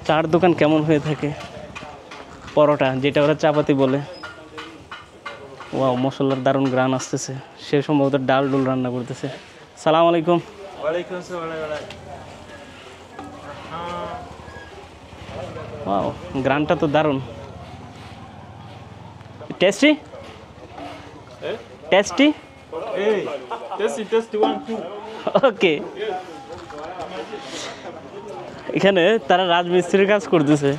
চার দোকান কেমন হয়ে থাকে, পরোটা যেটা ওরা চাপাতি বলে। ওয়াও, মশলার দারুণ গ্রান আসতেছে, সে সম্ভবত ডাল ডুল রান্না করতেছে। সালাম আলাইকুম। ওয়াও, গ্রানটা তো দারুণ। টেস্টি টেস্টি ওকে। এখানে তারা রাজমিস্ত্রির কাজ করতেছে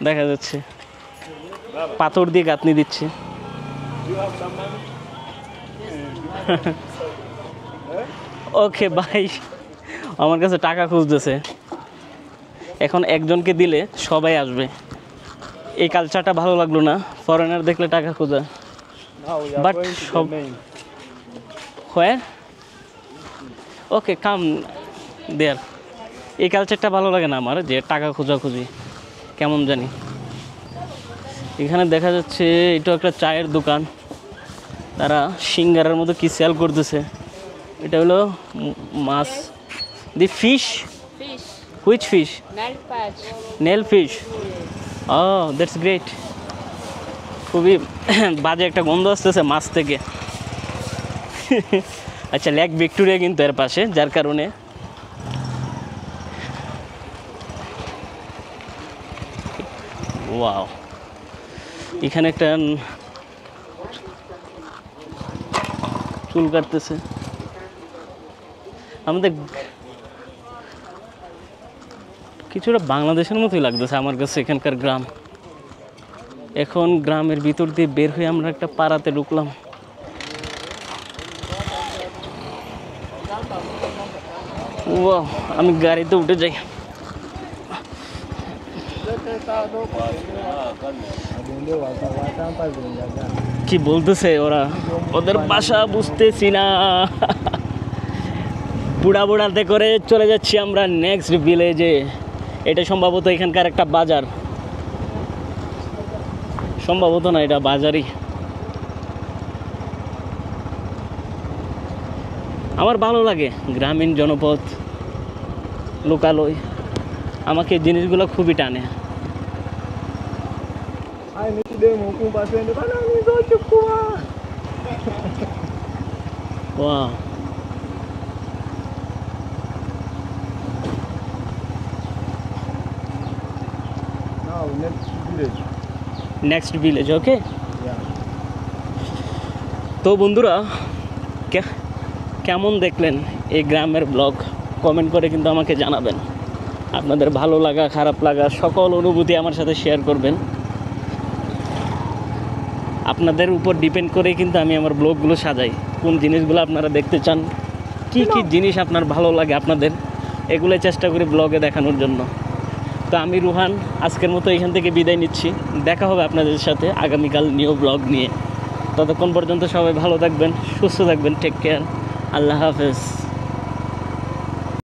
দেখা যাচ্ছে, পাথর দিয়ে গাঁথনি দিচ্ছে। ওকে ভাই, আমার কাছে টাকা খুঁজতেছে, এখন একজনকে দিলে সবাই আসবে। এই কালচারটা ভালো লাগলো না, ফরেনার দেখলে টাকা খোঁজা। বাট সব হয় ওকে, কাম দেয়ার। এই কালচারটা ভালো লাগে না আমার, যে টাকা খোঁজাখুঁজি কেমন জানি। এখানে দেখা যাচ্ছে এটা একটা চায়ের দোকান, তারা সিঙ্গারার মতো কি সেল করতেছে। এটা হলো মাছ the fish. Which fish? Nail fish. Oh that's great. খুবই বাজে একটা গন্ধ আসতেছে মাছ থেকে। আচ্ছা, লেক ভিক্টোরিয়া কিন্তু এর পাশে, যার কারণে ওয়াও, এখানে একটা চুল কাটতেছে। আমাদের কিছুটা বাংলাদেশের মতোই লাগতেছে আমার কাছে এখানকার গ্রাম। এখন গ্রামের ভিতর দিয়ে বের হয়ে আমরা একটা পাড়াতে ঢুকলাম। ওয়াও, আমি গাড়িতে উঠে যাই। কি বলতেছে ওরা, ওদের ভাষা বুঝতেছি না। বুড়া বুড়াতে করে চলে যাচ্ছি আমরা নেক্সট ভিলেজে। এটা সম্ভবত এখানকার একটা বাজার, সম্ভবত না, এটা বাজারই। আমার ভালো লাগে গ্রামীণ জনপদ, লোকালয়, আমাকে জিনিসগুলো খুবই টানে। Wow, next village. ওকে, তো বন্ধুরা কেমন দেখলেন এই গ্রামের ব্লগ, কমেন্ট করে কিন্তু আমাকে জানাবেন। আপনাদের ভালো লাগা খারাপ লাগা সকল অনুভূতি আমার সাথে শেয়ার করবেন। আপনাদের উপর ডিপেন্ড করেই কিন্তু আমি আমার ব্লগগুলো সাজাই, কোন জিনিসগুলো আপনারা দেখতে চান, কি কি জিনিস আপনার ভালো লাগে আপনাদের, এগুলো চেষ্টা করি ব্লগে দেখানোর জন্য। তো আমি রুহান আজকের মতো এখান থেকে বিদায় নিচ্ছি। দেখা হবে আপনাদের সাথে আগামীকাল নিউ ব্লগ নিয়ে। ততক্ষণ পর্যন্ত সবাই ভালো থাকবেন, সুস্থ থাকবেন। টেক কেয়ার, আল্লাহ হাফেজ।